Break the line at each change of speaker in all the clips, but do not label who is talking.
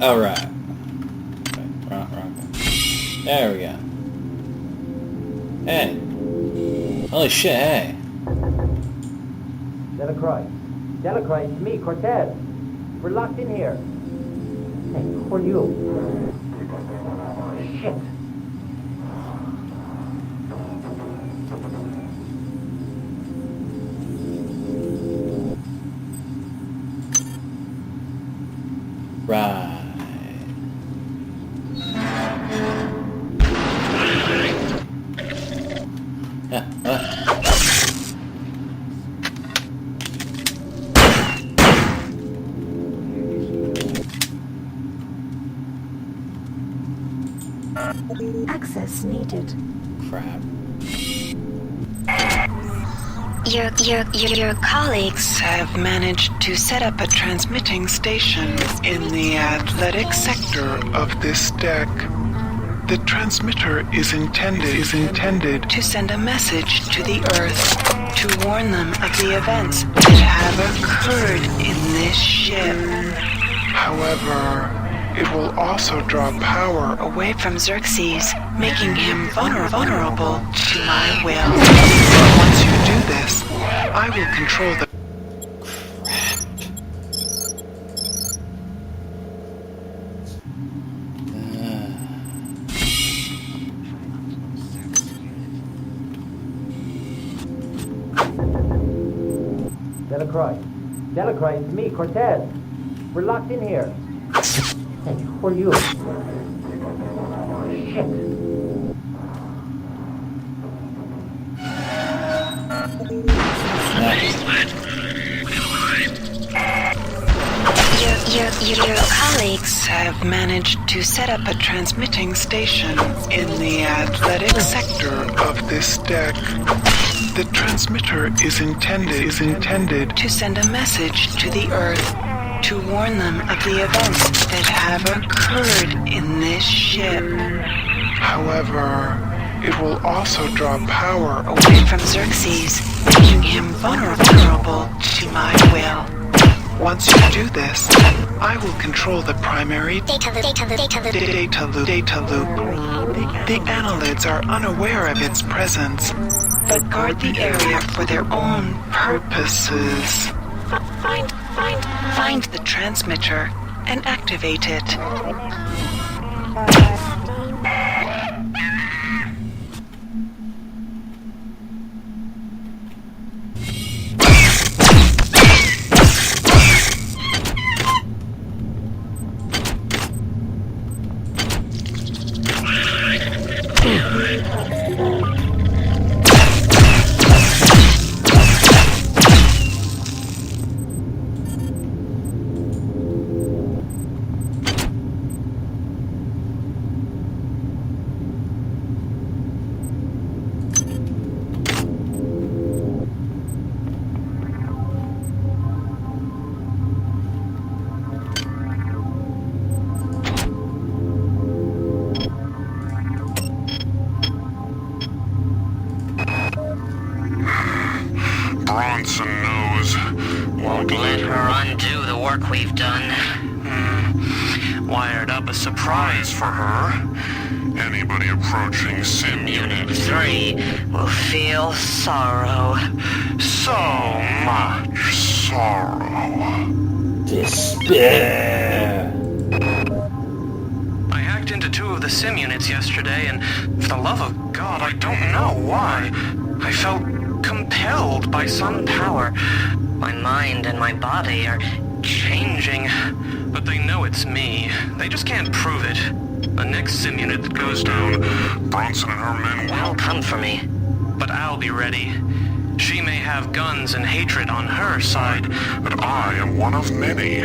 Alright. Wrong. There we go. Hey. Holy shit, hey.
Delacroix, it's me, Cortez. We're locked in here. Hey, who are you? Shit.
Right.
Access needed.
Crap.
Your colleagues have managed to set up a transmitting station in the athletic sector of this deck. The transmitter is intended to send a message to the Earth to warn them of the events that have occurred in this ship. However, it will also draw power away from Xerxes, making him vulnerable to my will. Once you do this, I will control the...
Delacroix, it's me, Cortez. We're locked in here. Hey, who are you? Shit.
Your colleagues have managed to set up a transmitting station in the athletic sector of this deck. The transmitter is intended to send a message to the Earth to warn them of the events that have occurred in this ship. However, it will also draw power away from Xerxes, making him vulnerable to my will. Once you do this, I will control the primary data loop. The annelids are unaware of its presence, but guard the area for their own purposes. Find the transmitter and activate it.
Bronson knows. Won't let her undo the work we've done. Wired up a surprise for her. Anybody approaching Sim Unit 3 will feel sorrow. So much sorrow.
Despair.
I hacked into 2 of the Sim units yesterday, and for the love of God, I don't know why. I felt compelled by some power.
My mind and my body are
Changing. But they know it's me. They just can't prove it. The next Sim unit that goes down, Bronson and her men will
come for me.
But I'll be ready. She may have guns and hatred on her side,
But I am one of many.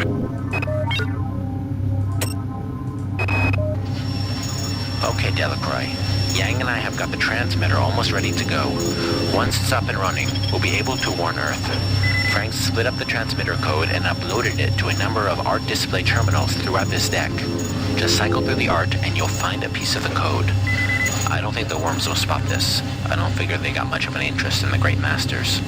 Okay, Delacroix. Yang and I have got the transmitter almost ready to go. Once it's up and running, we'll be able to warn Earth. Frank split up the transmitter code and uploaded it to a number of art display terminals throughout this deck. Just cycle through the art and you'll find a piece of the code. I don't think the worms will spot this. I don't figure they got much of an interest in the Great Masters.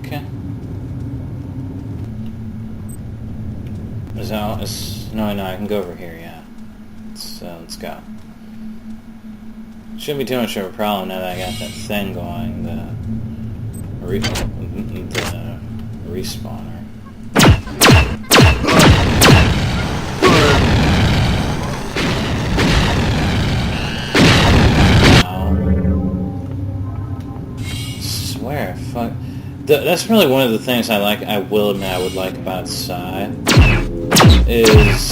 Okay. No, I can go over here, yeah. Let's go. Shouldn't be too much of a problem now that I got that thing going, the respawner. Swear, fuck. That's really one of the things I will admit I would like about Psy, is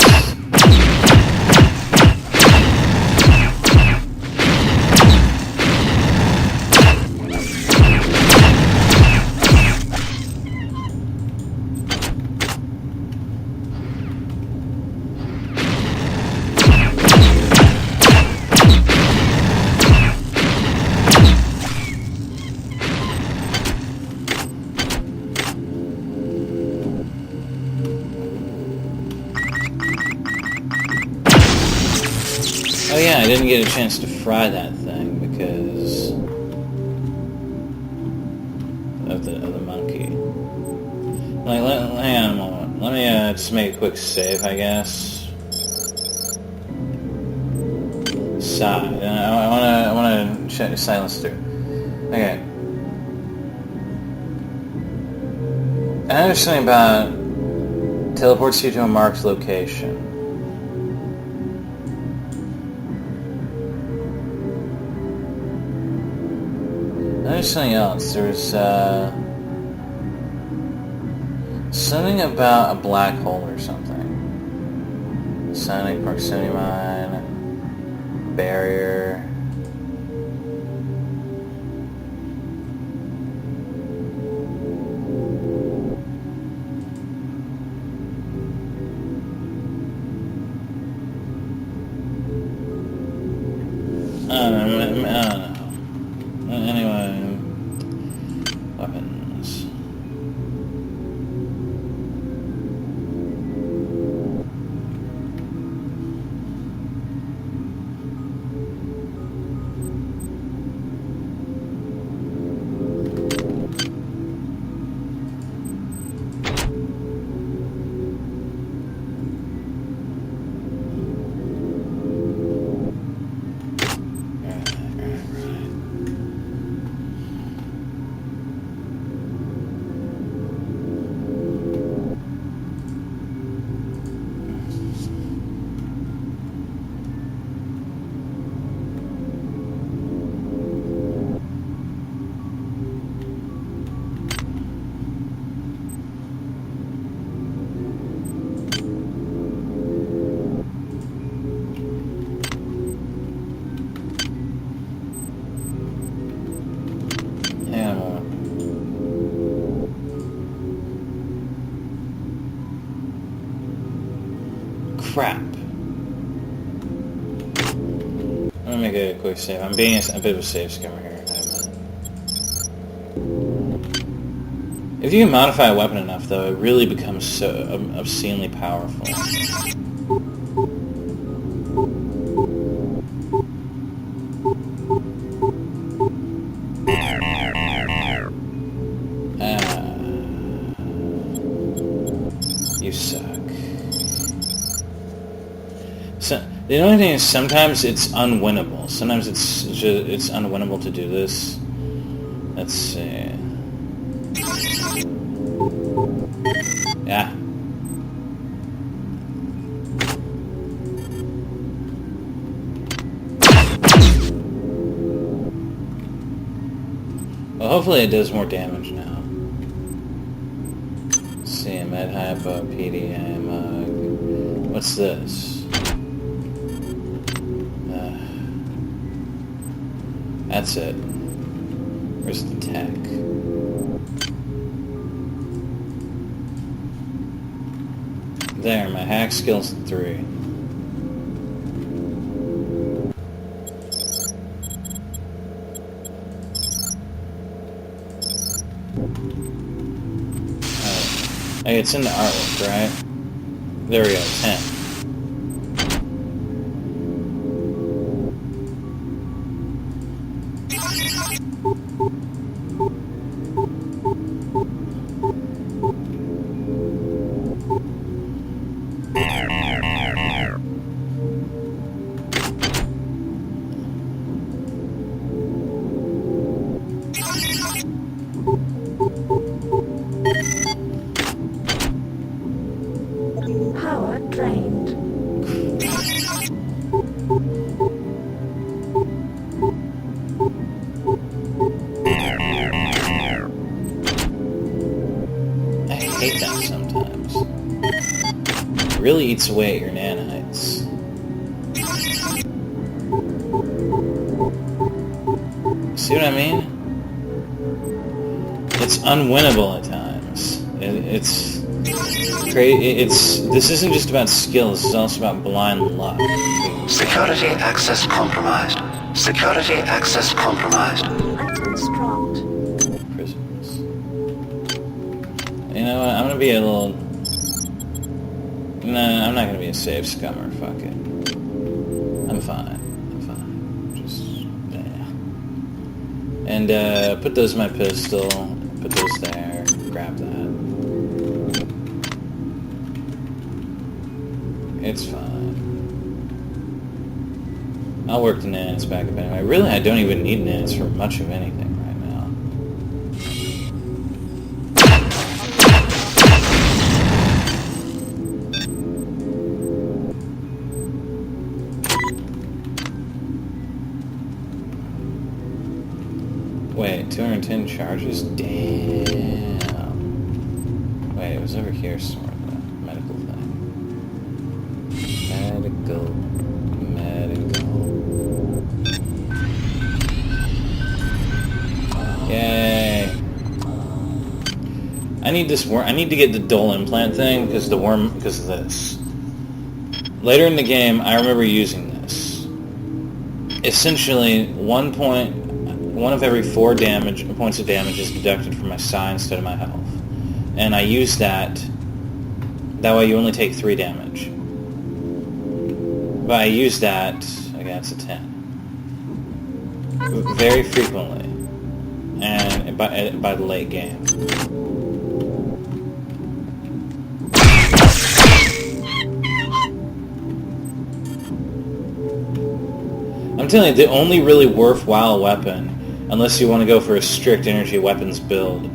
oh yeah, I didn't get a chance to fry that thing because of the monkey. Like, hang on a moment. Let me just make a quick save, I guess. Side. I wanna check silence through. Okay. I know something about teleports you to a marked location. There's something else. There's something about a black hole or something. Sonic proximity mine, barrier. I don't know. Anyway, weapons. Crap. I'm gonna make a quick save. I'm being a bit of a save scammer here. If you can modify a weapon enough, though, it really becomes so obscenely powerful. You suck. So, the only thing is sometimes it's unwinnable. Sometimes it's unwinnable to do this. Let's see. Yeah. Well, hopefully it does more damage now. Let's see, med hypo, PDA, what's this? That's it. Where's the tech? There, my hack skill's 3. Hey, it's in the artwork, right? There we go, 10.
Power drained.
I hate that sometimes. It really eats away at your nanites. See what I mean? It's unwinnable at times. It's crazy. This isn't just about skill. This is also about blind luck.
Security access compromised. Security access compromised.
Items dropped.
Prisons. You know what? I'm gonna be a little. Nah, I'm not gonna be a safe scummer. Fuck it. I'm fine. Just yeah. And put those in my pistol. Put those there. Grab that. It's fine. I'll work the nanites back up anyway. Really, I don't even need nanites for much of anything right now. Wait, 210 charges? Damn. Wait, it was over here somewhere, the medical thing. Medical. Yay. I need this worm. I need to get the dull implant thing because of this. Later in the game, I remember using this. Essentially, one of every 4 points of damage is deducted from my psi instead of my health. And I use that. That way you only take 3 damage. But I use that, again, it's a 10. Very frequently. And by the late game. I'm telling you, the only really worthwhile weapon, unless you want to go for a strict energy weapons build,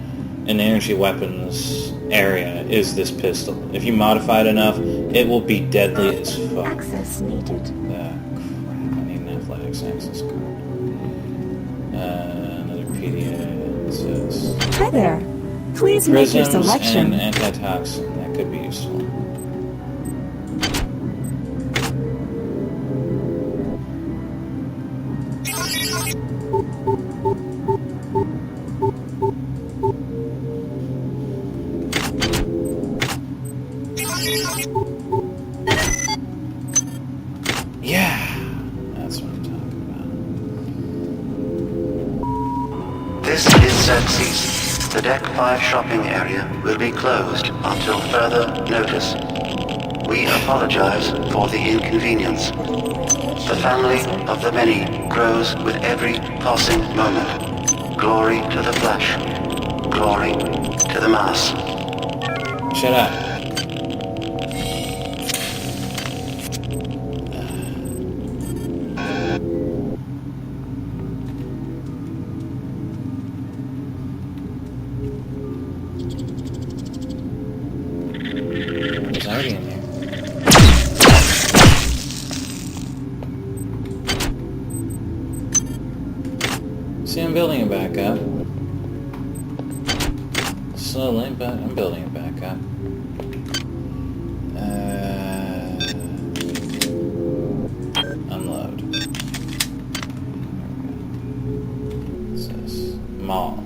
in the energy weapons area, is this pistol. If you modify it enough, it will be deadly as fuck.
Access needed.
Crap, I need an athletics access card. Another PDA. It says
Hi there. Please make your
prisms
selection.
and antitoxin. That could be useful. Yeah, that's what I'm talking about.
This is Xerxes. The Deck 5 shopping area will be closed until further notice. We apologize for the inconvenience. The family of the many grows with every passing moment. Glory to the flesh. Glory to the mass.
Shut up. It's already in here. See, I'm building it back up. Slowly, but I'm building it back up. Unload. What's this? Mall.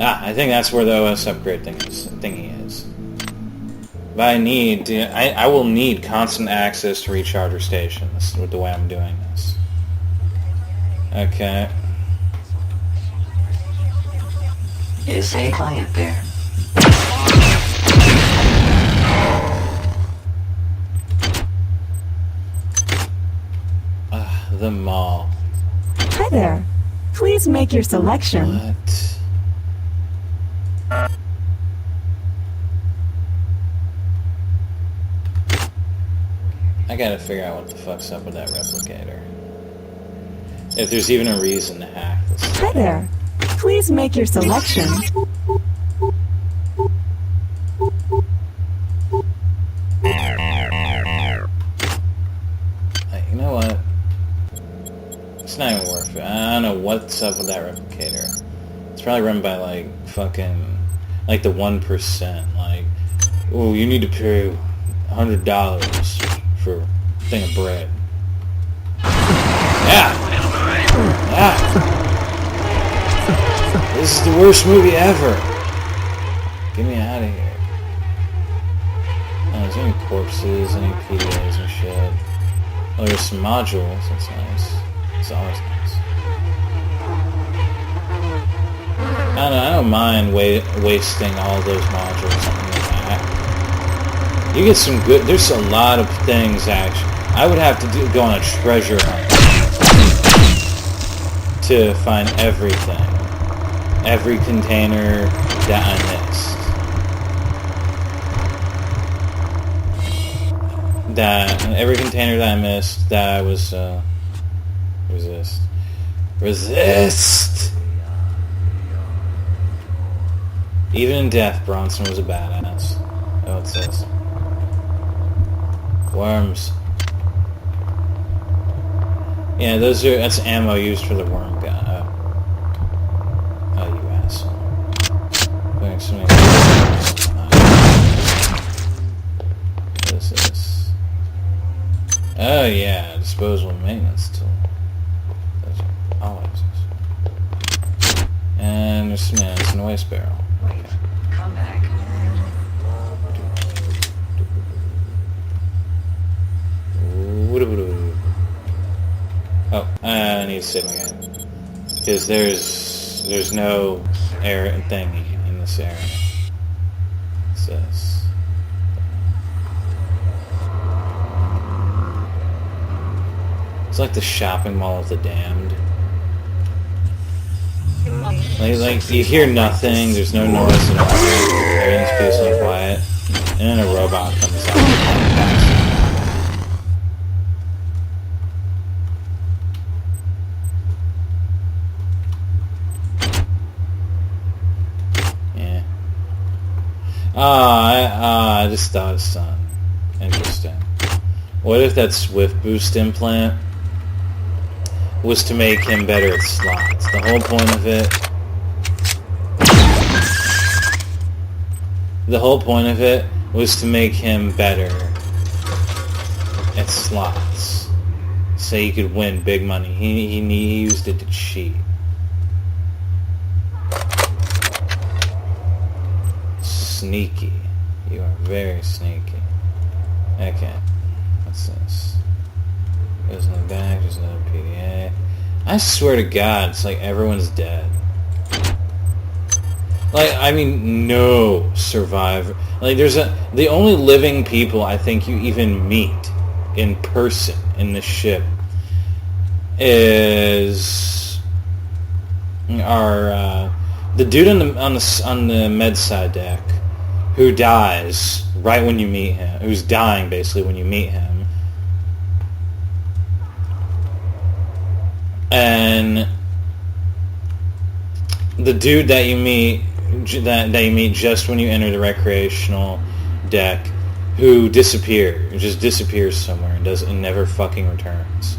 Ah, I think that's where the OS upgrade thingy is. But I will need constant access to recharger stations with the way I'm doing this. Okay.
Is a client there?
The mall.
Hi there. Please make your selection.
What? I gotta figure out what the fuck's up with that replicator. If there's even a reason to hack this.
Hi there. Please make your selection.
You know what? It's not even worth it. I don't know what's up with that replicator. It's probably run by like fucking like the 1%. Like, oh, you need to pay $100 for a thing of bread. Yeah. Yeah. This is the worst movie ever. Get me out of here. Oh, is there any corpses, any PDAs and shit? Oh, there's some modules. That's nice. It's always nice. I don't mind wasting all those modules on the map. You get some good... There's a lot of things, actually. I would have to go on a treasure hunt to find everything. Every container that I missed. Every container that I missed, that I was, Resist! Even in death, Bronson was a badass. Oh, it says. Worms. Yeah, that's ammo used for the worm gun. Oh, you asshole. Thanks, man. What is this? Oh yeah, disposable maintenance tool. That's always is. And there's some it's in a waste barrel. Okay.
Come back.
Oh, I need to save my gun. Because there's no air thingy in this area. It says. It's like the shopping mall of the damned. Like you hear nothing, there's no noise at all. Everything's peaceful and quiet. And then a robot comes out. Yeah. I just thought of something. Interesting. What if that Swift Boost implant was to make him better at slots? The whole point of it... The whole point of it was to make him better at slots. So he could win big money. He used it to cheat. Sneaky. You are very sneaky. Okay. What's this? Goes in the back, there's another PDA. I swear to God, it's like everyone's dead. Like, I mean, no survivor. Like, the only living people I think you even meet in person in the ship are the dude on the med side deck who dies right when you meet him, who's dying basically when you meet him. And the dude that you meet just when you enter the recreational deck, who just disappears somewhere and never fucking returns.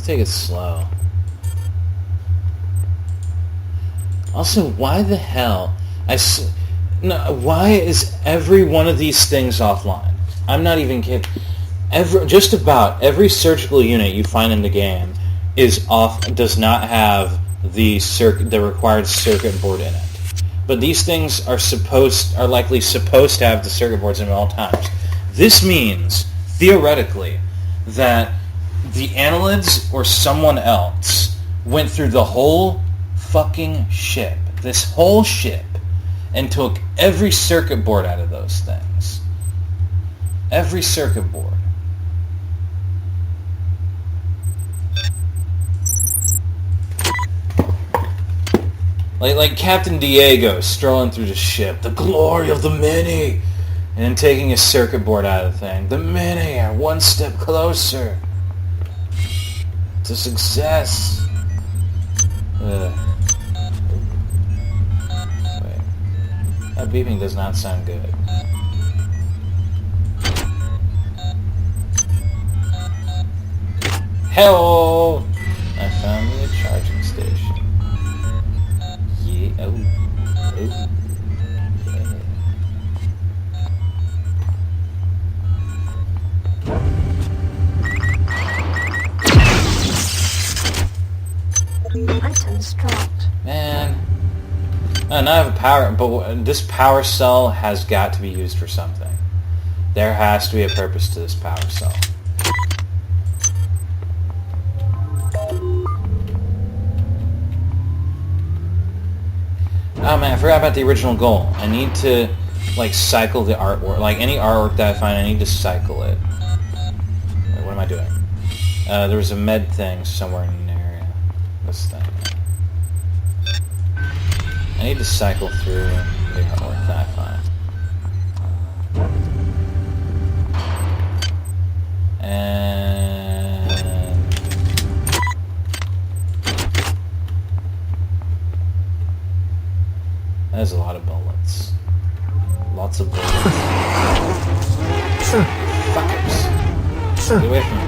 Take it slow. Also, why the hell? Why is every one of these things offline? I'm not even kidding. Just about every surgical unit you find in the game is off, does not have the required circuit board in it. But these things are likely supposed to have the circuit boards in at all times. This means, theoretically, that the annelids or someone else went through the whole fucking ship, this whole ship, and took every circuit board out of those things. Every circuit board. Like Captain Diego strolling through the ship, the glory of the Mini, and then taking a circuit board out of the thing. The Mini, one step closer to success. Wait, that beeping does not sound good. Hello! I found me a charging station. Yeah, oh, yeah.
Items dropped.
Man. Now I have a power, but this power cell has got to be used for something. There has to be a purpose to this power cell. Oh man, I forgot about the original goal. I need to, like, cycle the artwork. Like, any artwork that I find, I need to cycle it. Wait, what am I doing? There was a med thing somewhere in the area. This thing. I need to cycle through the artwork that I find. And... There's a lot of bullets. Lots of bullets. Fuckers. Get away from me.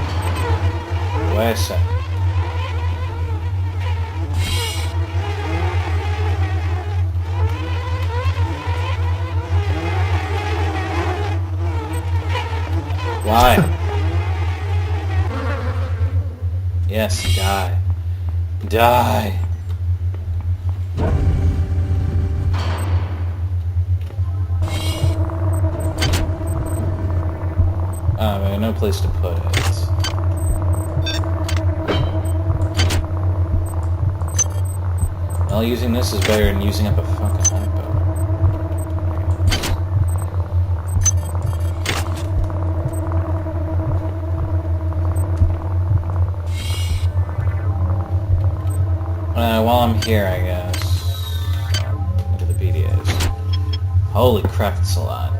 Wait a sec. Why? Yes, die. Die. Oh, man, no place to put it. Well, using this is better than using up a fucking hypo. While I'm here, I guess. Look at the BDAs. Holy crap, it's a lot.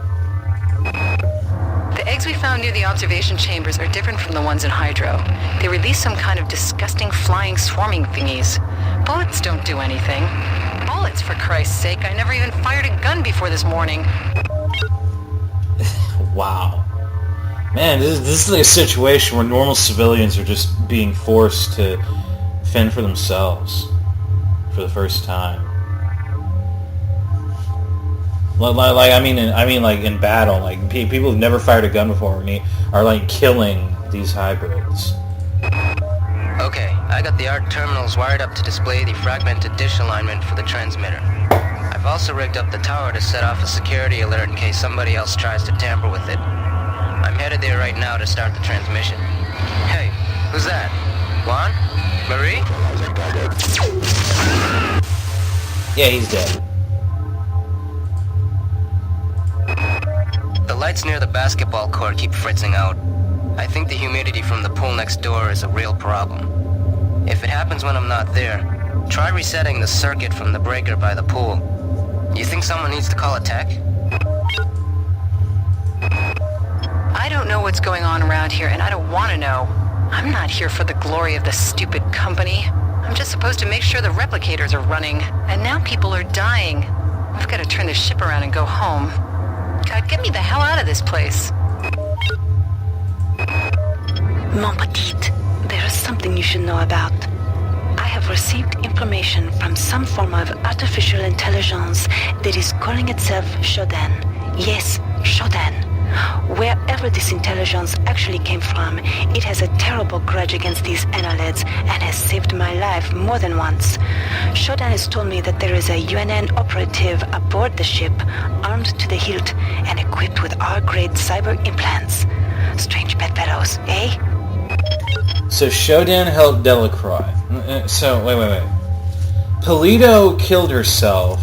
The eggs we found near the observation chambers are different from the ones in Hydro. They release some kind of disgusting flying swarming thingies. Bullets don't do anything. Bullets, for Christ's sake. I never even fired a gun before this morning.
Wow. Man, this is like a situation where normal civilians are just being forced to fend for themselves for the first time. Like I mean, like in battle, like people who've never fired a gun before are like killing these hybrids.
Okay, I got the ARC terminals wired up to display the fragmented dish alignment for the transmitter. I've also rigged up the tower to set off a security alert in case somebody else tries to tamper with it. I'm headed there right now to start the transmission. Hey, who's that? Juan? Marie?
Yeah, he's dead.
The lights near the basketball court keep fritzing out. I think the humidity from the pool next door is a real problem. If it happens when I'm not there, try resetting the circuit from the breaker by the pool. You think someone needs to call a tech?
I don't know what's going on around here, and I don't want to know. I'm not here for the glory of the stupid company. I'm just supposed to make sure the replicators are running, and now people are dying. I've got to turn this ship around and go home. God, get me the hell out of this place.
Mon petite, there is something you should know about. I have received information from some form of artificial intelligence that is calling itself Shodan. Yes, Shodan. Wherever this intelligence actually came from, it has a terrible grudge against these annelids and has saved my life more than once. Shodan has told me that there is a UNN operative aboard the ship, armed to the hilt and equipped with R-grade cyber implants. Strange bedfellows, eh?
So Shodan helped Delacroix. So, wait. Polito killed herself,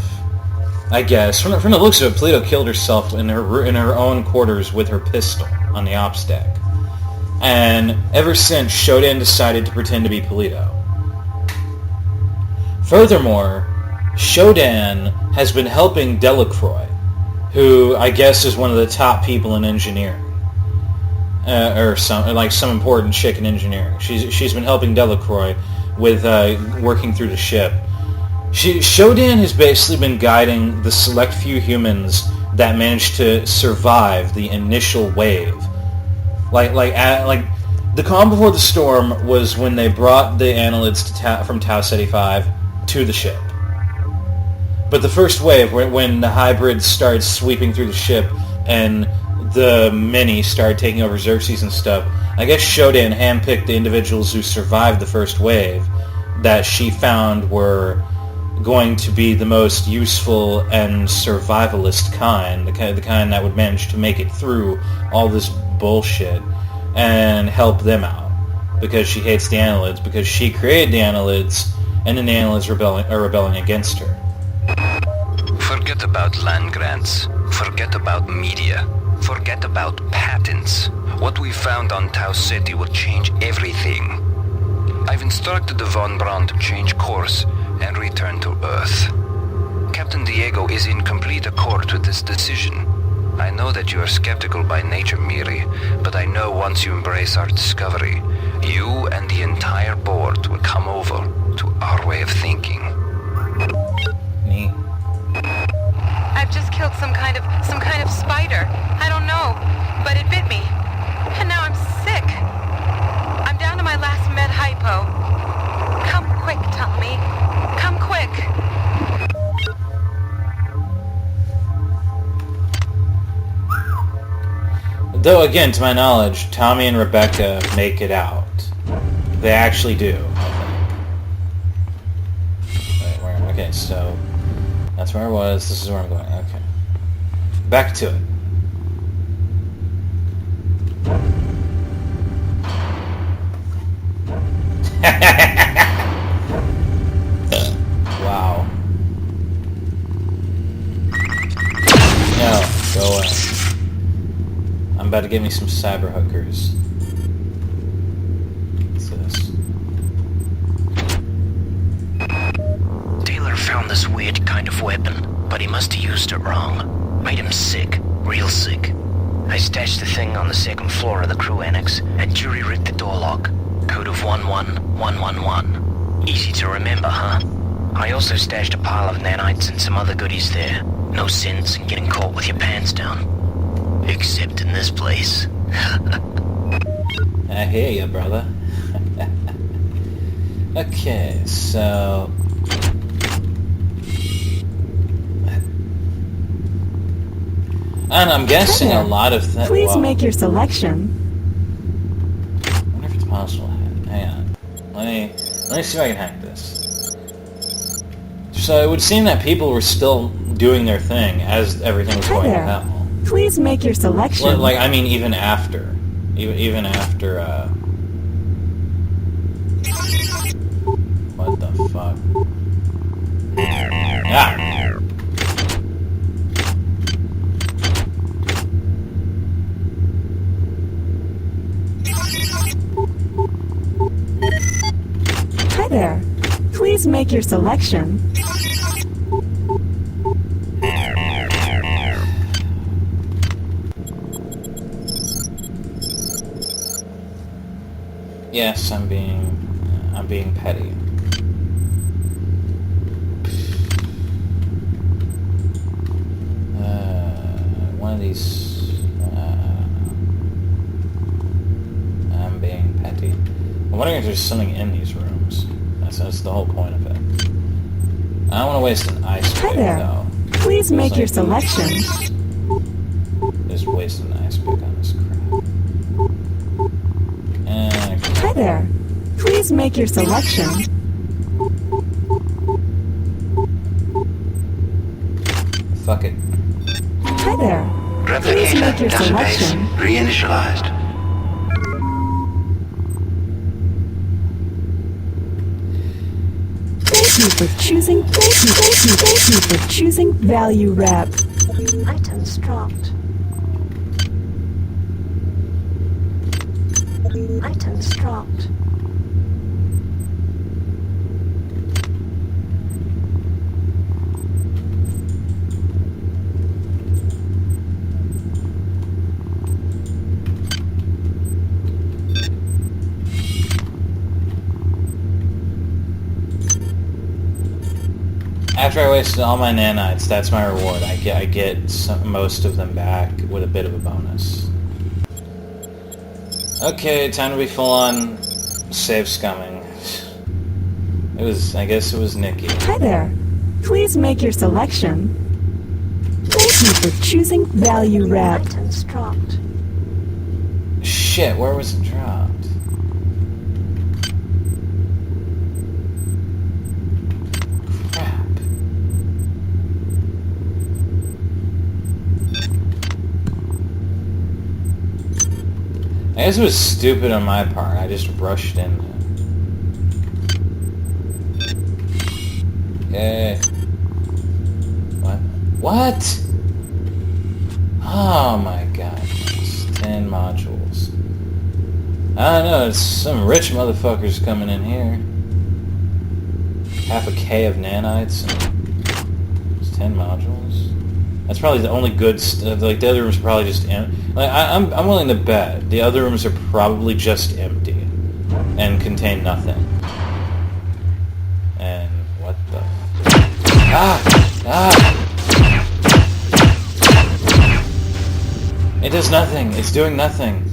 I guess. From the looks of it, Polito killed herself in her own quarters with her pistol on the ops deck. And ever since, Shodan decided to pretend to be Polito. Furthermore, Shodan has been helping Delacroix, who I guess is one of the top people in engineering. Or some important chick in engineering. She's been helping Delacroix with working through the ship. Shodan has basically been guiding the select few humans that managed to survive the initial wave. Like the calm before the storm was when they brought the annelids from Tau Ceti 5 to the ship. But the first wave, when the hybrids started sweeping through the ship and the many started taking over Xerxes and stuff, I guess Shodan handpicked the individuals who survived the first wave that she found were going to be the most useful and survivalist kind, the kind that would manage to make it through all this bullshit and help them out, because she hates the annelids, because she created the annelids, and then the annelids are rebelling against her.
Forget about land grants. Forget about media. Forget about patents. What we found on Tau Ceti will change everything. I've instructed the Von Braun to change course and return to Earth. Captain Diego is in complete accord with this decision. I know that you are skeptical by nature, Miri, but I know once you embrace our discovery, you and the entire board will come over to our way of thinking.
Me?
I've just killed some kind of spider. I don't know, but it bit me. And now I'm sick. I'm down to my last med hypo. Come quick, Tommy. Come quick.
Though, again, to my knowledge, Tommy and Rebecca make it out. They actually do, I think. Wait, okay, so that's where I was. This is where I'm going. Okay. Back to it. Wow. No, go away. I'm about to get me some cyber hookers. What's this?
Taylor found this weird kind of weapon, but he must have used it wrong. Made him sick. Real sick. I stashed the thing on the second floor of the crew annex and jury-rigged the door lock. Code of 11111. Easy to remember, huh? I also stashed a pile of nanites and some other goodies there. No sense in getting caught with your pants down. Except in this place.
I hear you, brother. Okay, so... And I'm guessing a lot of things...
Please make your selection.
I wonder if it's possible. Hang on. Let me see if I can hack this. So it would seem that people were still doing their thing as everything was going to hell.
Please make your selection.
Like, I mean, even after. Even after, What the fuck? Ah!
Hi there. Please make your selection.
Yes, I'm being petty. One of these. I'm being petty. I'm wondering if there's something in these rooms. That's the whole point of it. I don't want to waste an ice pick, though.
Please make your selection.
There's wasted an ice pick on this crap.
Hi there. Please make your selection.
Fuck it.
Hi there. Please make your
Replicator database
selection.
reinitialized.
Thank you for choosing. Thank you for choosing Value Wrap.
Items dropped. Items dropped.
After I wasted all my nanites, that's my reward. I get most of them back with a bit of a bonus. Okay, time to be full on save scumming. I guess it was Nikki.
Hi there. Please make your selection. Thank you for choosing Value Wrap.
Items dropped.
Shit, where was it dropped? I guess it was stupid on my part. I just rushed in. Okay. What? What? Oh my god. It's 10 modules. I don't know, it's some rich motherfuckers coming in here. Half a K of nanites and it's 10 modules. That's probably the only good stuff. Like, the other rooms are probably just empty. Like, I'm willing to bet the other rooms are probably just empty and contain nothing. And what the... It does nothing. It's doing nothing.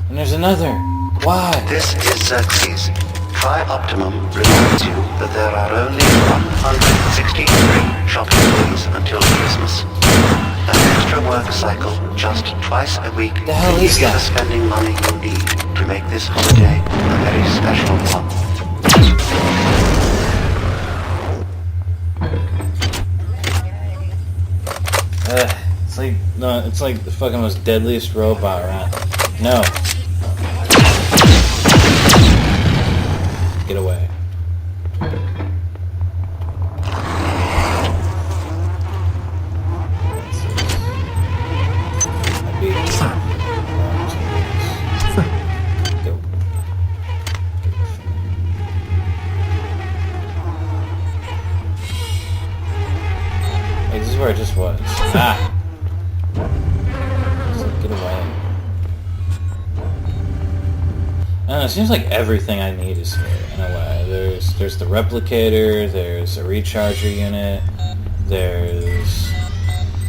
And there's another. Why?
This is Xerxes. Tri-Optimum reminds you that there are only 163 shopping days until Christmas. An extra work cycle just twice a week
The hell is
gives you the
that?
spending money you need to make this holiday a very special one.
It's like no, it's like the fucking most deadliest robot around. No. Get away. Go. Hey, this is where I just was. Ah! Just get away. I don't know, it seems like everything I need is here, in a way. There's the replicator, there's a recharger unit, there's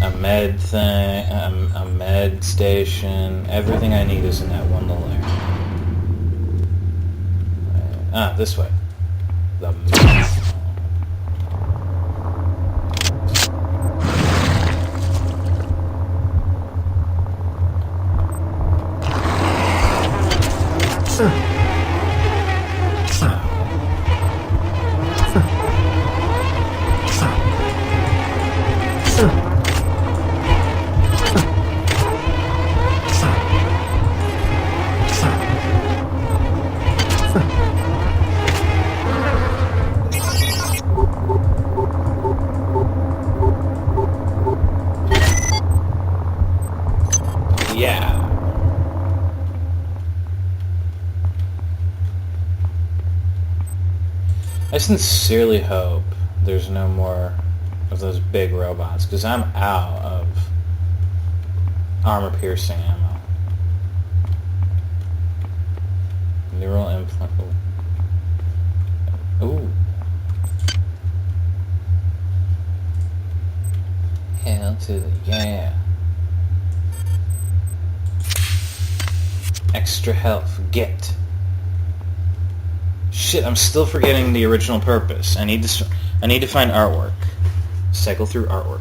a med thing, a med station. Everything I need is in that one little area. This way. The yeah. I sincerely hope there's no more of those big robots, because I'm out of armor-piercing ammo. Neural implant. Ooh. Hell to the yeah. Extra health. Get. Shit, I'm still forgetting the original purpose. I need to find artwork. Cycle through artwork.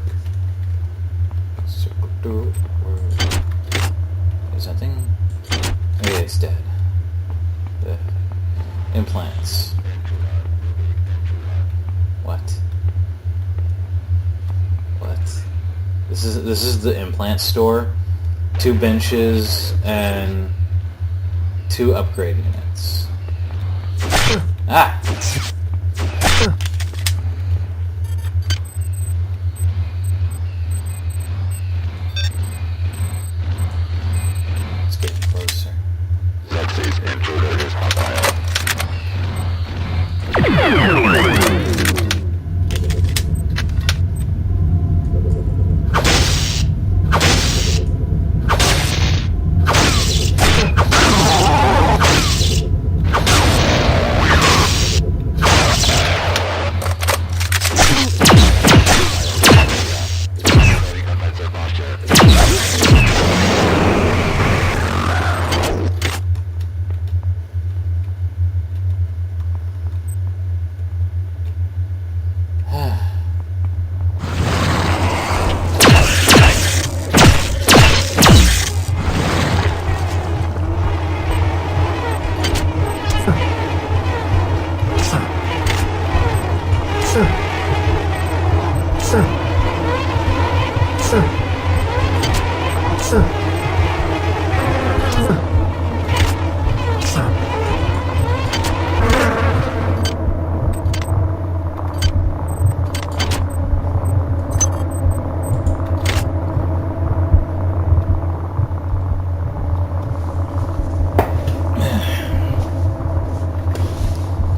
Cycle through artwork. Is that thing? Oh yeah, it's dead. The implants. What? What? This is the implant store. 2 benches and 2 upgrade units. Ah! It's getting closer.
Lexi's intruder is hostile.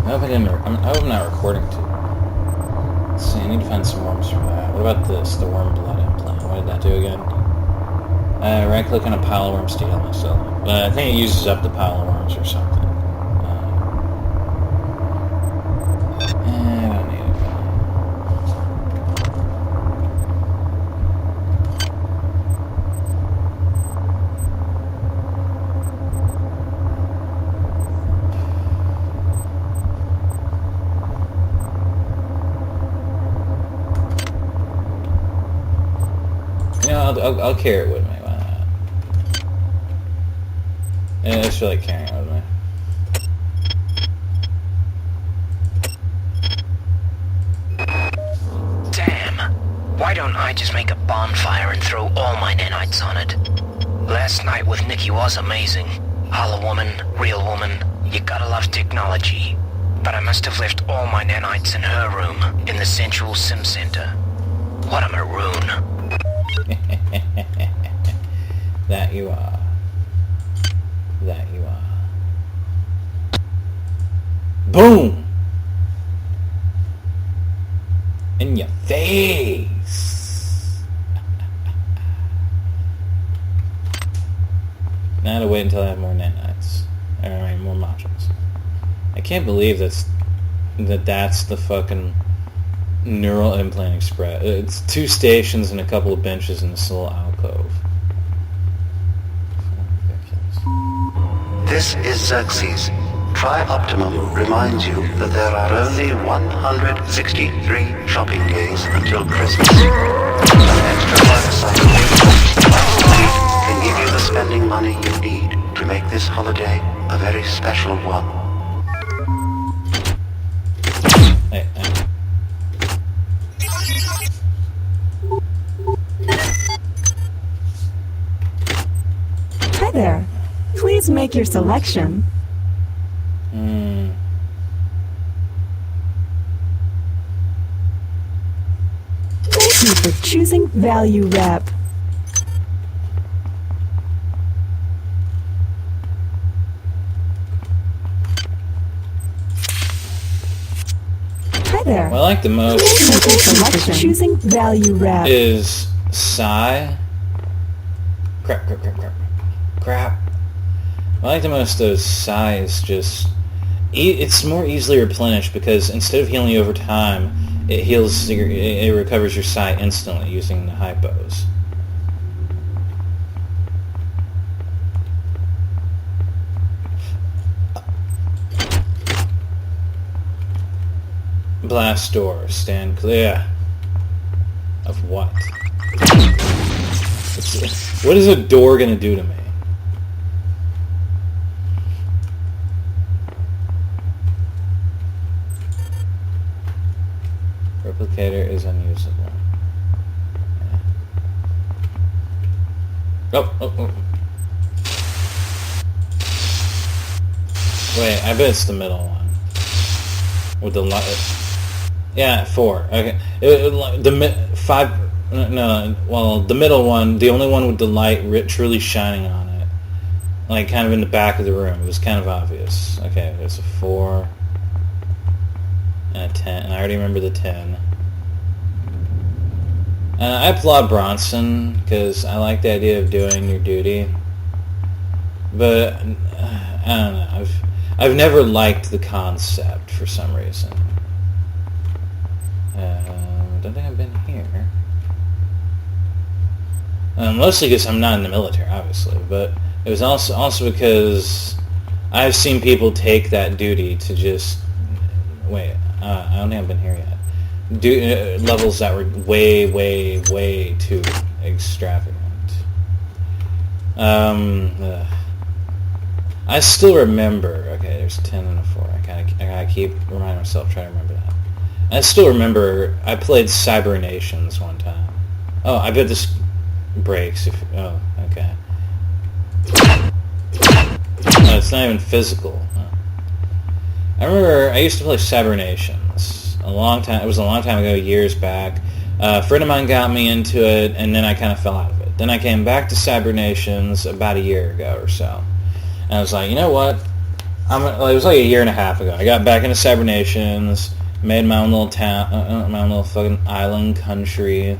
I hope I'm not recording too. Let's see, I need to find some worms for that. What about this? The worm blood implant. What did that do again? Right click on a pile of worms to heal myself. I think it uses up the pile of worms or something. I don't need it. You know, I'll carry it with me. Why not? Yeah, I just feel like carrying it with me.
Damn! Why don't I just make a bonfire and throw all my nanites on it? Last night with Nikki was amazing. Hollow woman, real woman, you gotta love technology. But I must have left all my nanites in her room, in the central sim center. What a maroon.
That you are. That you are. Boom! In your face! Now I have to wait until I have more nanites. I mean, more modules. I can't believe that's the fucking neural implant express. It's 2 stations and a couple of benches in this little alcove.
This is Xerxes. Tri-Optimum reminds you that there are only 163 shopping days until Christmas. An extra life cycle twice a week can give you the spending money you need to make this holiday a very special one.
Hey.
Hi there. Please make your selection. Thank you for choosing Value Wrap. Hi there.
What I like the most
choosing Value Wrap
is Psy. Crap. What I like the most those size just... It's more easily replenished because instead of healing you over time, it recovers your psi instantly using the hypos. Blast door. Stand clear. Of what? What is a door gonna do to me? Replicator is unusable. Oh. Wait, I bet it's the middle one. With the light. Yeah, 4. Okay. The middle one, the only one with the light truly shining on it. Like, kind of in the back of the room. It was kind of obvious. Okay, there's a 4. And a 10, and I already remember the 10. I applaud Bronson, because I like the idea of doing your duty. But, I don't know, I've never liked the concept for some reason. Don't think I've been here. Mostly because I'm not in the military, obviously, but it was also because I've seen people take that duty to just... Wait, I don't think I've been here yet. Levels that were way, way, way too extravagant. I still remember... Okay, there's 10 and a 4. I gotta keep reminding myself, try to remember that. I still remember I played Cyber Nations one time. Oh, I bet this breaks if... Oh, okay. No, it's not even physical. I remember I used to play Cyber Nations a long time. It was a long time ago, years back. A friend of mine got me into it, and then I kind of fell out of it. Then I came back to Cyber Nations about a year ago or so. And I was like, you know what? It was like a year and a half ago. I got back into Cyber Nations, made my own little town, my own little fucking island country.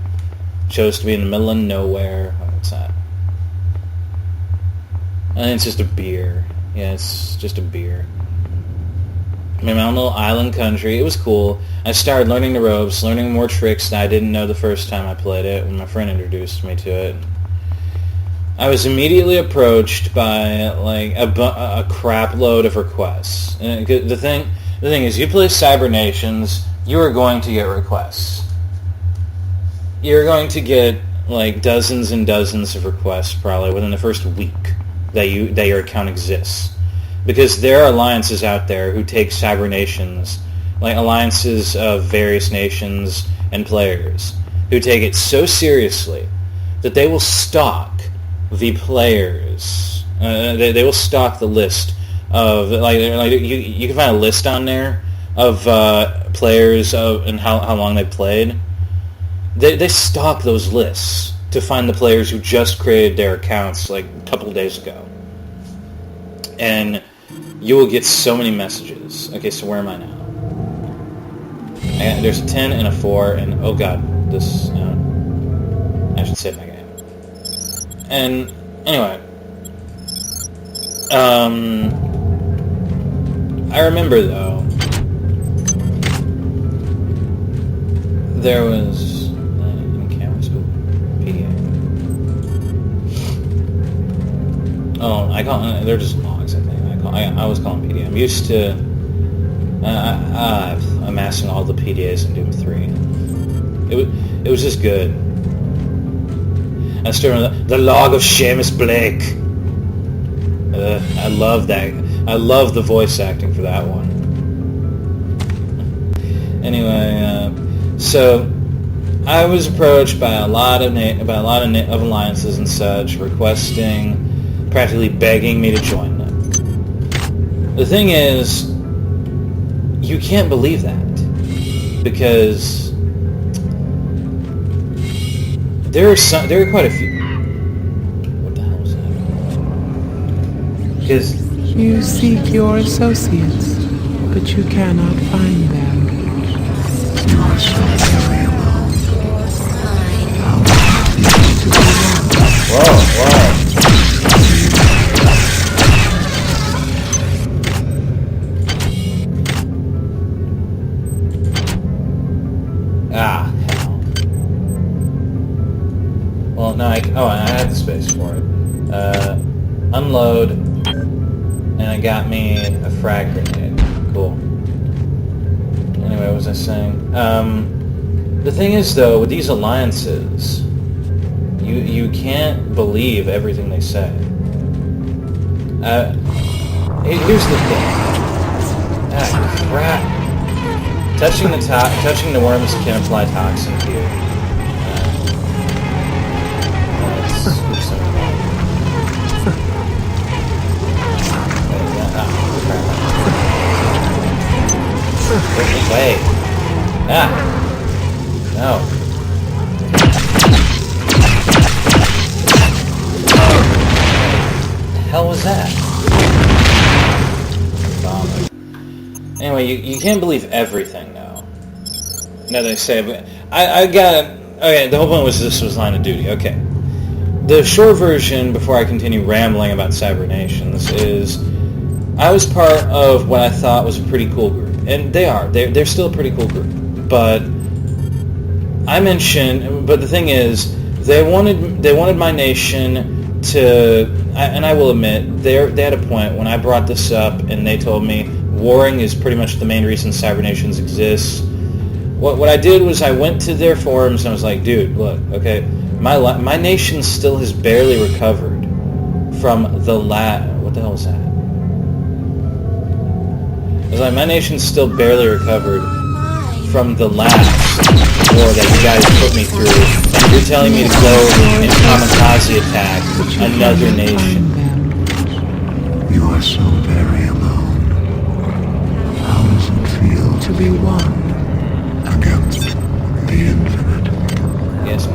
Chose to be in the middle of nowhere. Oh, what's that? I think it's just a beer. Yeah, it's just a beer. Made my own little island country. It was cool. I started learning the ropes, learning more tricks that I didn't know the first time I played it when my friend introduced me to it. I was immediately approached by like a crap load of requests. And the thing is, you play Cyber Nations, you are going to get requests. You're going to get like dozens and dozens of requests probably within the first week that your account exists. Because there are alliances out there who take Cyber Nations, like alliances of various nations and players, who take it so seriously that they will stalk the players. They will stalk the list of like you can find a list on there of players and how long they played. They stalk those lists to find the players who just created their accounts like a couple of days ago, and you will get so many messages. Okay, so where am I now? There's a 10 and a 4, and oh god, this... I should save my game. And, anyway. I remember, though, there was... cameras, PDA. Oh, they're just logs, I think. I always call them PDA. I'm used to amassing all the PDAs in Doom 3. It was just good. I still remember the log of Seamus Blake. I love that. I love the voice acting for that one. Anyway, so I was approached by a lot of alliances and such, requesting, practically begging me to join them. The thing is, you can't believe that, because there are quite a few. What the hell was that? Because
you seek your associates, but you cannot find them.
Whoa. Well, no, I had the space for it. Unload, and it got me a frag grenade. Cool. Anyway, what was I saying? The thing is, though, with these alliances, you can't believe everything they say. Here's the thing. Ah, crap. Touching the worms can apply toxin to you. Wait. Ah. No. What the hell was that? Anyway, you can't believe everything now. Now that I say it, but I got it. Okay, the whole point was this was Line of Duty. Okay. The short version, before I continue rambling about Cybernations, is I was part of what I thought was a pretty cool group. And they're still a pretty cool group. But the thing is, they wanted my nation to, and I will admit, they had a point when I brought this up and they told me warring is pretty much the main reason Cybernations exists. What I did was I went to their forums and I was like, dude, look, okay, my nation still has barely recovered from what the hell was that? I was like, my nation's still barely recovered from the last war that you guys put me through, and you're telling me to go and kamikaze attack another nation.
You are so very alone. How does it feel to be one against the infinite?
Yes,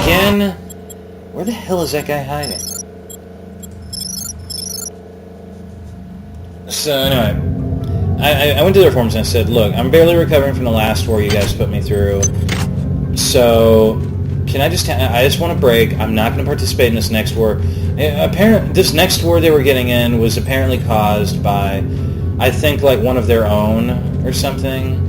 Again? Where the hell is that guy hiding? So anyway, I went to their forums and I said, look, I'm barely recovering from the last war you guys put me through. So can I just want a break. I'm not going to participate in this next war. This next war they were getting in was apparently caused by, I think, like one of their own or something.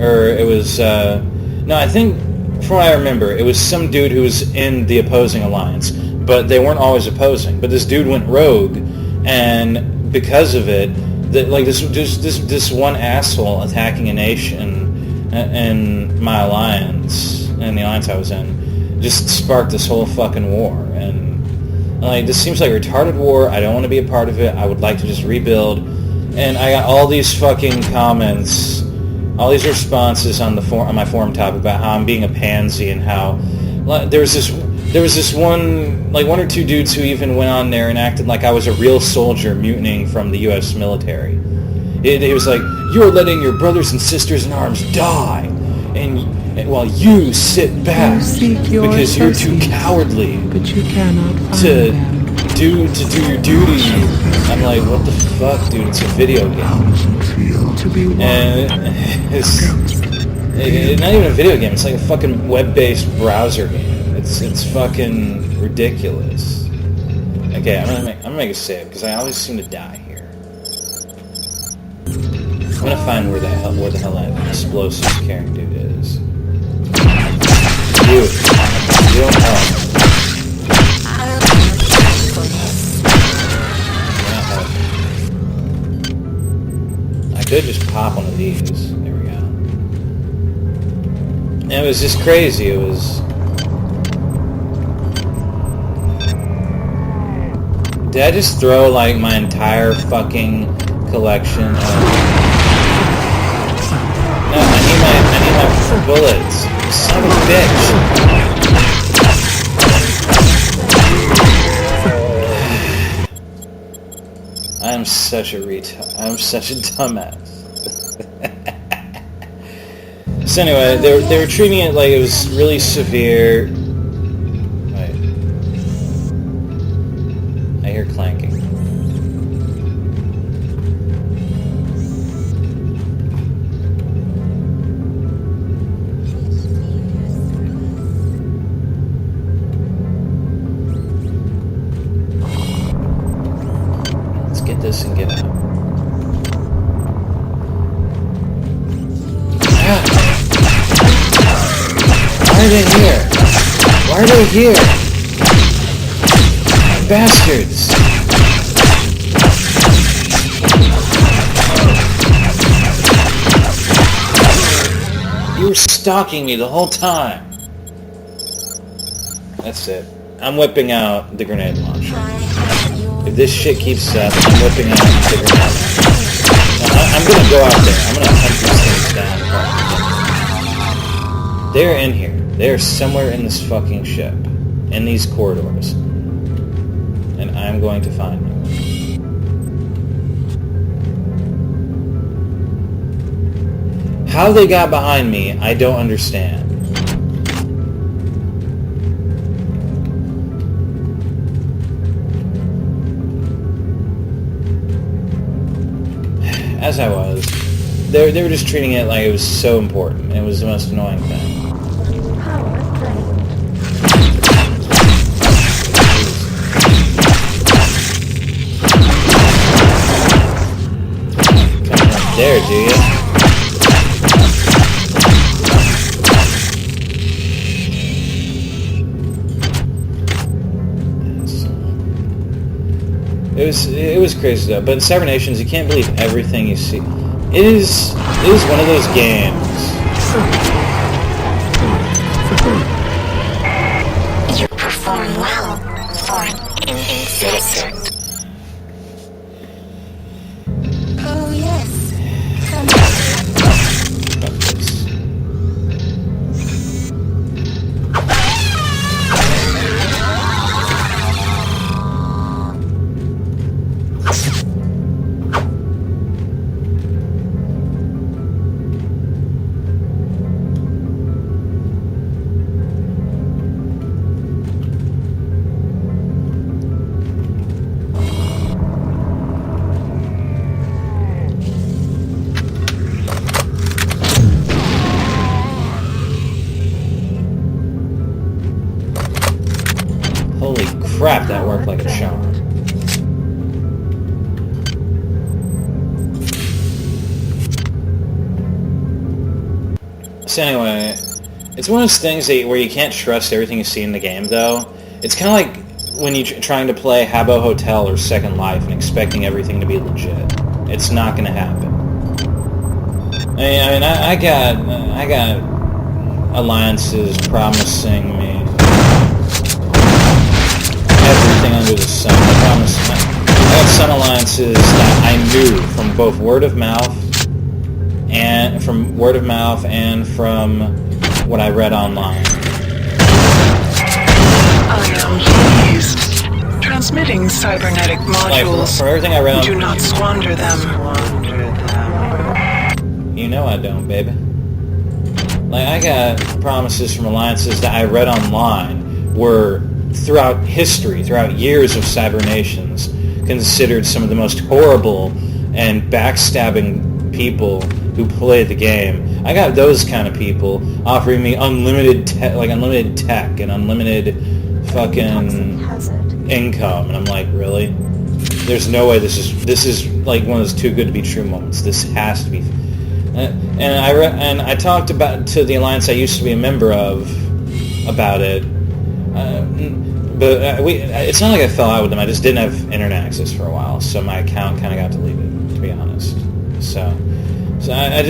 Or it was, no, I think, from what I remember, it was some dude who was in the opposing alliance, but they weren't always opposing. But this dude went rogue, and because of it, this one asshole attacking a nation in my alliance, in the alliance I was in, just sparked this whole fucking war. And like, this seems like a retarded war. I don't want to be a part of it. I would like to just rebuild. And I got all these fucking comments, all these responses on my forum topic about how I'm being a pansy and how there was this one, like one or two dudes who even went on there and acted like I was a real soldier mutinying from the U.S. military. It was like, you're letting your brothers and sisters in arms die, and while you sit back because you're too cowardly
but you cannot
to do your duty. I'm like, what the fuck, dude? It's a video game. And it's not even a video game. It's like a fucking web-based browser game. It's fucking ridiculous. Okay, I'm gonna make a save because I always seem to die here. I'm gonna find where the hell that explosives carrying dude is. Dude, you don't know. I could just pop one of these. There we go. And it was just crazy. It was. Did I just throw like my entire fucking collection of... No, I need my bullets. Son of a bitch. I'm such a retard. I'm such a dumbass. So anyway, they were treating it like it was really severe. Wait. I hear clanking. Let's get this and get out. are they here? Why are they here? Bastards! You were stalking me the whole time. That's it. I'm whipping out the grenade launcher. If this shit keeps up, I'm whipping out the grenade launcher. Now, I'm gonna go out there. I'm gonna hunt these things down. They're in here. They're somewhere in this fucking ship. In these corridors. And I'm going to find them. How they got behind me, I don't understand. As I was, they were just treating it like it was so important. It was the most annoying thing. Come from there, do you? It was crazy though, but in Cyber Nations you can't believe everything you see. It is one of those games.
You perform well for an insect. Oh yes.
Holy crap, that worked like a charm. So anyway, it's one of those things where you can't trust everything you see in the game, though. It's kind of like when you're trying to play Habbo Hotel or Second Life and expecting everything to be legit. It's not going to happen. I mean, I got alliances promising me everything under the sun. I got some alliances that I knew from both word of mouth and from what I read online.
I am pleased. Transmitting cybernetic modules.
From everything I read
do not squander them.
You know I don't, baby. Like, I got promises from alliances that I read online were, throughout history, throughout years of Cyber Nations, considered some of the most horrible and backstabbing people who play the game. I got those kind of people offering me unlimited tech and unlimited fucking income, and I'm like, really? There's no way this is like one of those too good to be true moments. This has to be. And I talked to the alliance I used to be a member of about it, but it's not like I fell out with them. I just didn't have internet access for a while, so my account kind of got deleted, to be honest. So I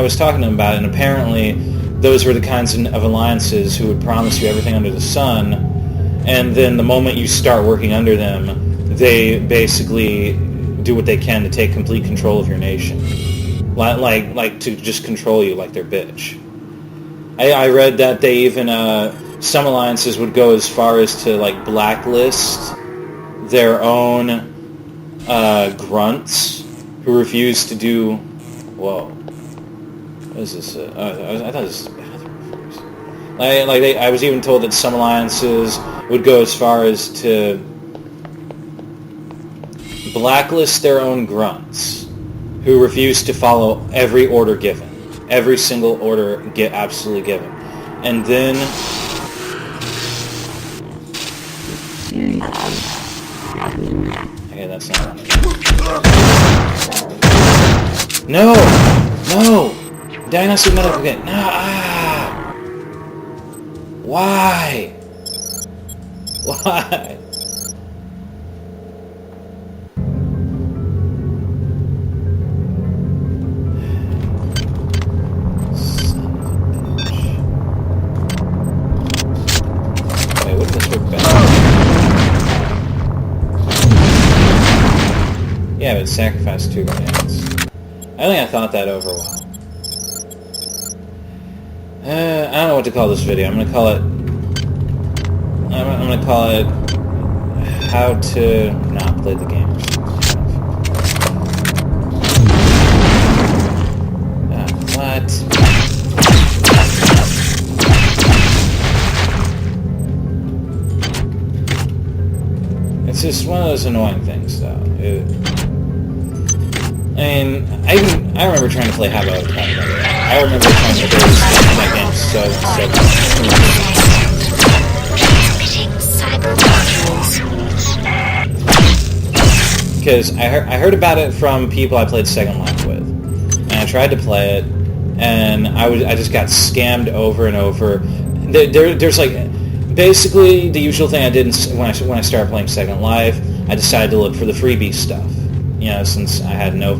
was talking to them about it, and apparently those were the kinds of alliances who would promise you everything under the sun, and then the moment you start working under them, they basically do what they can to take complete control of your nation. Like to just control you like their bitch. I read that they even, some alliances would go as far as to like blacklist their own grunts who refuse to do, whoa, what is this? I thought this was a bathroom. I was even told that some alliances would go as far as to blacklist their own grunts who refuse to follow every order given. Every single order absolutely given. And then... Okay, that's not it. No! No! Diagnostic medical kit. No! Ah! Why? Why? Wait, what does this work better? Yeah, but sacrifice 2 grenades. I think I thought that over well. I don't know what to call this video. I'm gonna call it how to not play the game. What? It's just one of those annoying things, though. I remember trying to play How About Outta. I remember trying to play that game so because I heard about it from people I played Second Life with, and I tried to play it, and I just got scammed over and over. There's like basically the usual thing I did when I started playing Second Life. I decided to look for the freebie stuff. You know, since I had no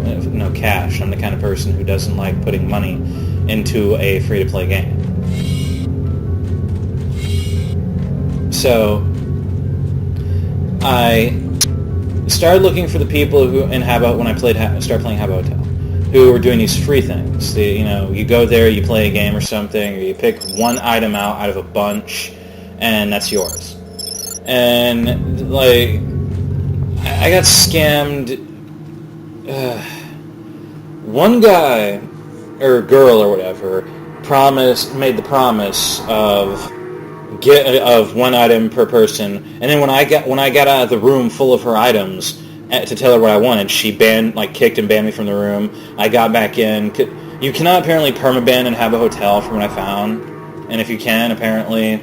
cash, I'm the kind of person who doesn't like putting money into a free-to-play game. So I started looking for the people who when I started playing Habbo Hotel, who were doing these free things. You go there, you play a game or something, or you pick one item out of a bunch, and that's yours. And like, I got scammed. One guy or girl or whatever made the promise of one item per person, and then when I got out of the room full of her items to tell her what I wanted, she kicked and banned me from the room. I got back in. You cannot apparently permaban and have a hotel from what I found, and if you can, apparently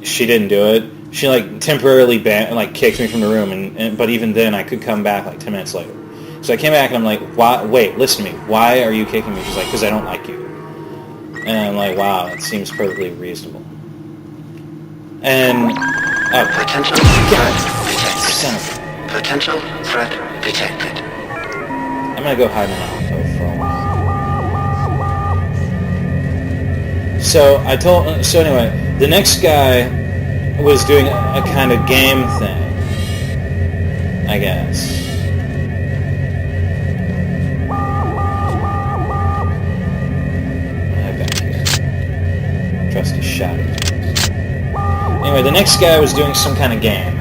she didn't do it. She temporarily kicked me from the room, but even then I could come back 10 minutes later. So I came back and I'm like, why? Wait, listen to me. Why are you kicking me? She's like, because I don't like you. And I'm like, wow, that seems perfectly reasonable. And
potential threat detected. Potential threat detected.
I'm gonna go hide in an alcove for a while. So anyway, the next guy was doing a kind of game thing, I guess. Trusty shotty. Anyway, the next guy was doing some kind of game,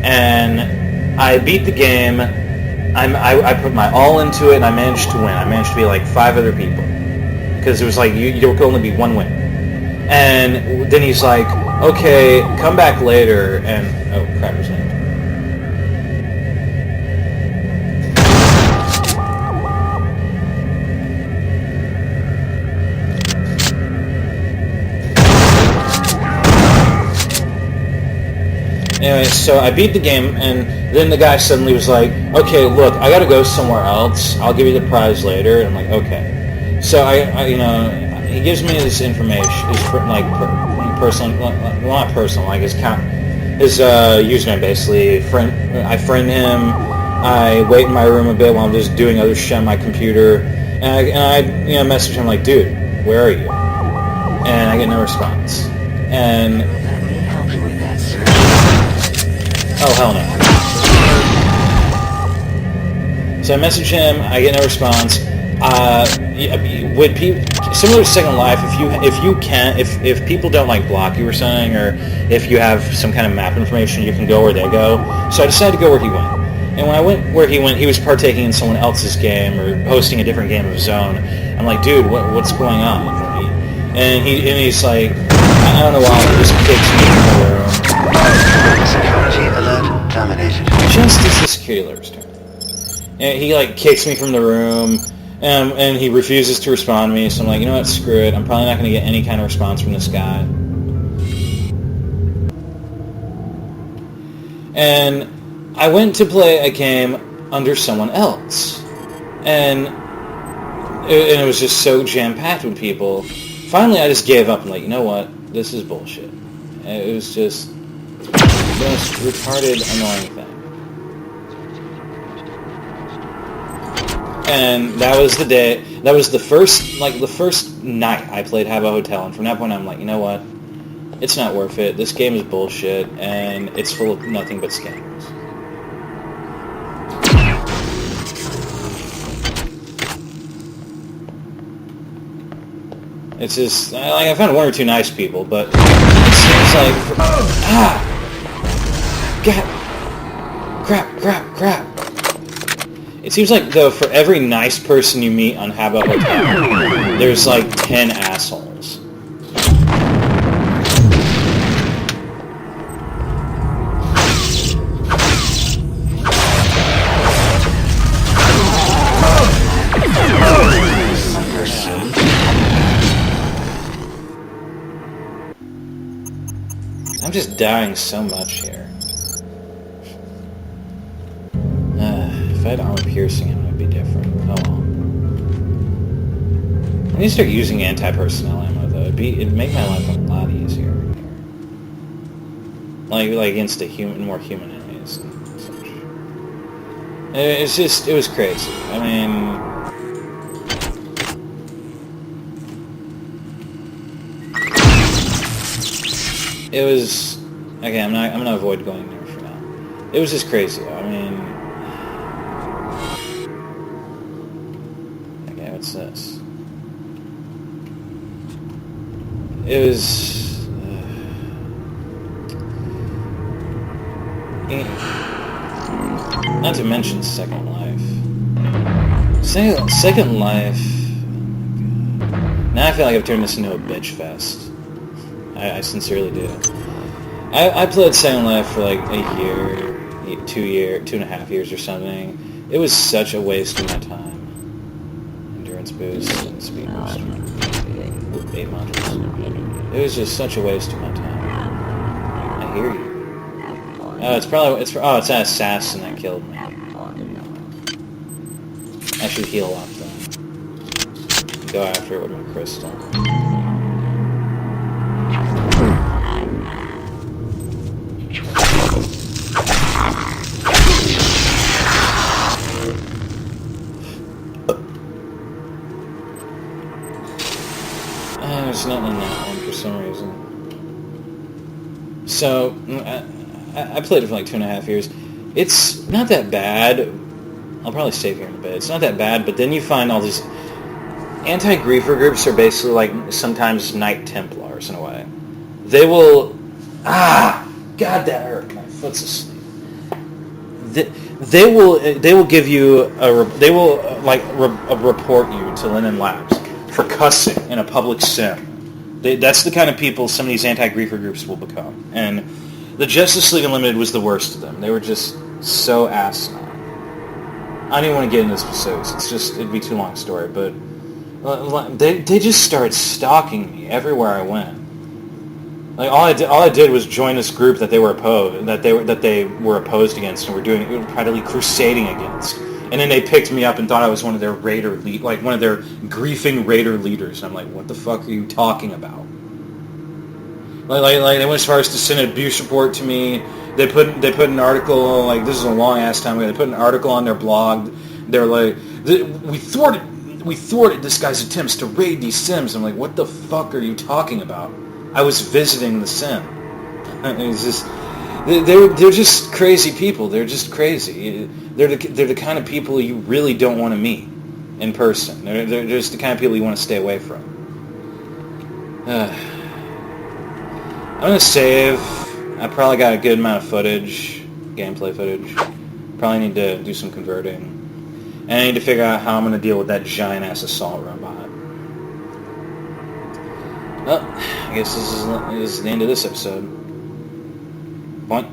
and I beat the game. I put my all into it, and I managed to win. I managed to be 5 other people, because it was there could only be one win. And then he's like, "Okay, come back later." And oh crap, his name. Anyway, so I beat the game, and then the guy suddenly was like, "Okay, look, I gotta go somewhere else. I'll give you the prize later." And I'm like, "Okay." So he gives me this information, his personal, well, not personal, his username basically. I friend him. I wait in my room a bit while I'm just doing other shit on my computer, and I message him like, "Dude, where are you?" And I get no response. And oh, hell no. So I message him, I get no response. Would people, similar to Second Life, if people don't block you or something, or if you have some kind of map information, you can go where they go. So I decided to go where he went. And when I went where he went, he was partaking in someone else's game or hosting a different game of his own. I'm like, "Dude, what's going on?" And he's like, "I don't know why, he just kicks me in the room."
Security alert terminated.
Just as the security alert was turned. And he kicks me from the room, and he refuses to respond to me, so I'm like, you know what, screw it. I'm probably not going to get any kind of response from this guy. And I went to play a game under someone else. And it was just so jam-packed with people. Finally, I just gave up and you know what? This is bullshit. It was just the most retarded, annoying thing. And that was the day, that was the first night I played Habbo Hotel, and from that point I'm like, you know what? It's not worth it. This game is bullshit, and it's full of nothing but scams. It's just, I found one or two nice people, but it seems like, crap. It seems like, though, for every nice person you meet on Habbo Hotel, there's like 10 assholes. I'm just dying so much here. If I had armor piercing, it would be different. Oh well. I need to start using anti-personnel ammo though. It'd make my life a lot easier. Like against more human enemies and such. It was crazy. I mean. It was, okay, I'm gonna avoid going there for now. It was just crazy. I mean, okay, what's this? It was, not to mention Second Life. Second Life, now I feel like I've turned this into a bitch fest. I sincerely do. I played Second Life for like a year, 2.5 years or something. It was such a waste of my time. Endurance boost and speed boost. 8 modules. It was just such a waste of my time. I hear you. Oh, it's that assassin that killed me. I should heal up then. Go after it with my crystal. There's nothing in that one for some reason. So, I played it for like 2.5 years. It's not that bad. I'll probably save here in a bit. It's not that bad, but then you find all these anti-griefer groups are basically like sometimes Knight Templars in a way. They will... God, that hurt. My foot's asleep. They will give you report you to Linen Labs for cussing in a public sim. That's the kind of people some of these anti-griefer groups will become. And the Justice League Unlimited was the worst of them. They were just so asinine. I don't even want to get into specifics. It'd be too long a story, but they just started stalking me everywhere I went. Like all I did was join this group that they were opposed against and were practically crusading against. And then they picked me up and thought I was one of their raider one of their griefing raider leaders. And I'm like, what the fuck are you talking about? Like they went as far as to send an abuse report to me. They put an article, like this is a long ass time ago. They put an article on their blog. They're like, we thwarted this guy's attempts to raid these sims. I'm like, what the fuck are you talking about? I was visiting the sim. It's just they're just crazy people. They're just crazy. They're the kind of people you really don't want to meet in person. They're just the kind of people you want to stay away from. I'm gonna save. I probably got a good amount of gameplay footage. Probably need to do some converting. And I need to figure out how I'm gonna deal with that giant ass assault robot. Well, I guess this is the end of this episode. Point.